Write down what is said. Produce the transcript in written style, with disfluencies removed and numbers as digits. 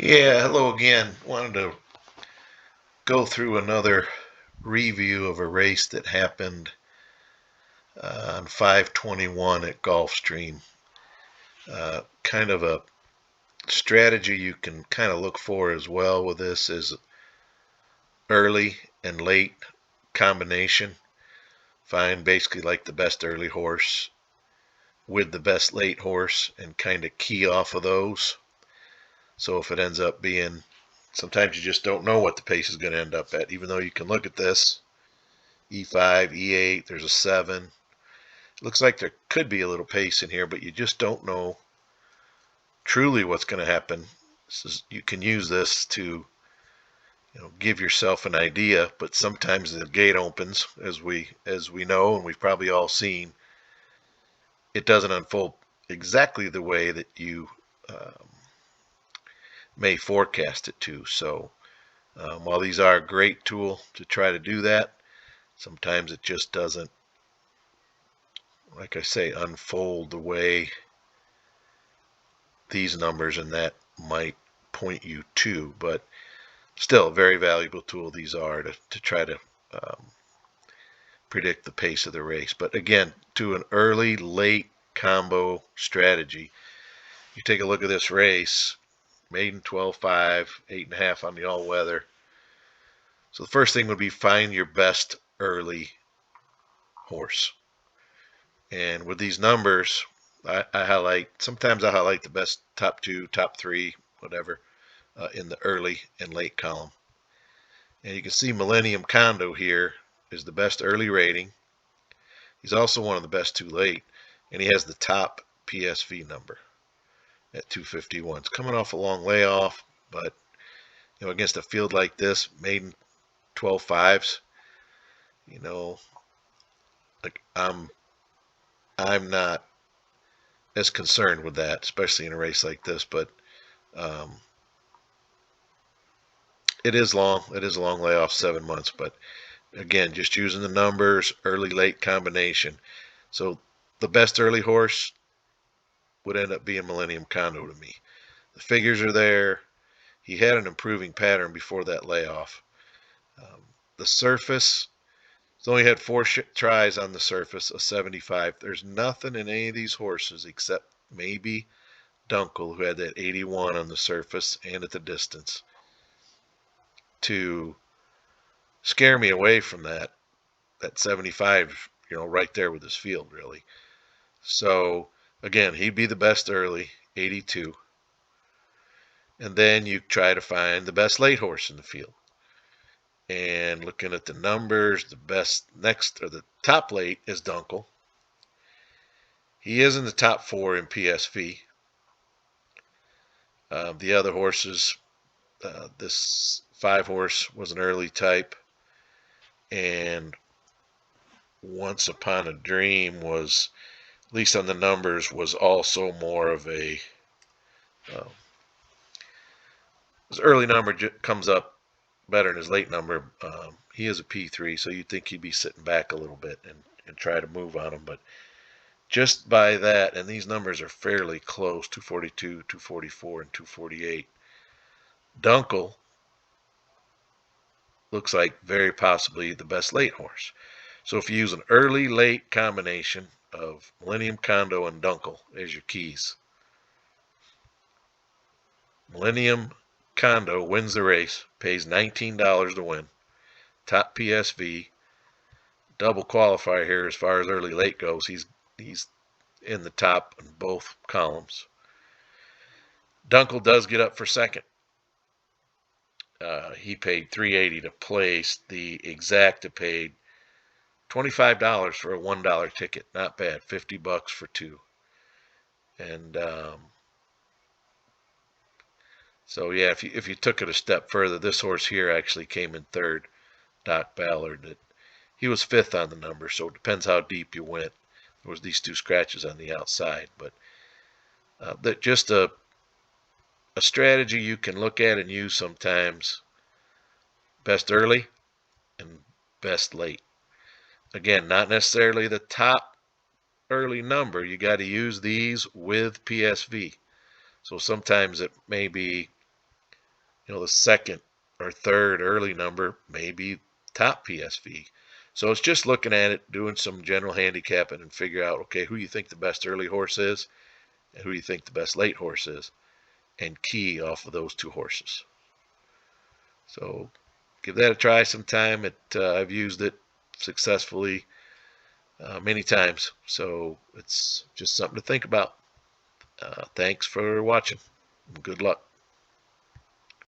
Yeah, hello again. Wanted to go through another review of a race that happened on 521 at Gulfstream. Kind of a strategy you can kind of look for as well with this is early and late combination. Find basically like the best early horse with the best late horse and kind of key off of those. So if it ends up being, sometimes you just don't know what the pace is going to end up at, even though you can look at this E5, E8, there's a 7. It looks like there could be a little pace in here, but you just don't know truly what's going to happen. You can use this to give yourself an idea, but sometimes the gate opens, as we know, and we've probably all seen. It doesn't unfold exactly the way that you may forecast it to. So while these are a great tool to try to do that, sometimes it just doesn't, like I say, unfold the way these numbers and that might point you to. But still, a very valuable tool these are to try to predict the pace of the race. But again, to an early late combo strategy, you take a look at this race, maiden 12.5, 8.5 on the all weather. So the first thing would be find your best early horse. And with these numbers, I highlight, sometimes I highlight the best top 2, top 3, whatever, in the early and late column. And you can see Millennium Condo here is the best early rating. He's also one of the best too late, and he has the top PSV number at 251. It's coming off a long layoff, but against a field like this, maiden 12.5s, like I'm not as concerned with that, especially in a race like this. But it is long. It is a long layoff, 7 months. But again, just using the numbers, early late combination. So the best early horse would end up being Millennium Condo to me. The figures are there. He had an improving pattern before that layoff. The surface, he's only had 4 tries on the surface, a 75. There's nothing in any of these horses except maybe Dunkel, who had that 81 on the surface and at the distance, to scare me away from that 75, right there with his field, really. So again, he'd be the best early, 82. And then you try to find the best late horse in the field. And looking at the numbers, the best next, or the top late, is Dunkel. He is in the top 4 in PSV. The other horses, this 5 horse was an early type, and Once Upon a Dream was, at least on the numbers, was also more of a his early number comes up better than his late number. He is a P3, so you'd think he'd be sitting back a little bit and try to move on him. But just by that, and these numbers are fairly close, 242, 244, and 248, Dunkel looks like very possibly the best late horse. So if you use an early-late combination of Millennium Condo and Dunkel as your keys, Millennium Condo wins the race, pays $19 to win, top PSV, double qualifier here as far as early late goes. He's in the top in both columns. Dunkel does get up for second. He paid $380 to place. The exacta paid $25 for a $1 ticket. Not bad. $50 for 2. And so yeah, if you took it a step further, this horse here actually came in third. Doc Ballard. He was 5th on the number, so it depends how deep you went. There was these 2 scratches on the outside, but that just a strategy you can look at and use sometimes. Best early and best late. Again, not necessarily the top early number. You got to use these with PSV. So sometimes it may be the second or third early number may be top PSV. So it's just looking at it, doing some general handicapping, and figure out, okay, who you think the best early horse is and who you think the best late horse is, and key off of those two horses. So give that a try sometime. I've used it successfully many times, so it's just something to think about. Thanks for watching. Good luck.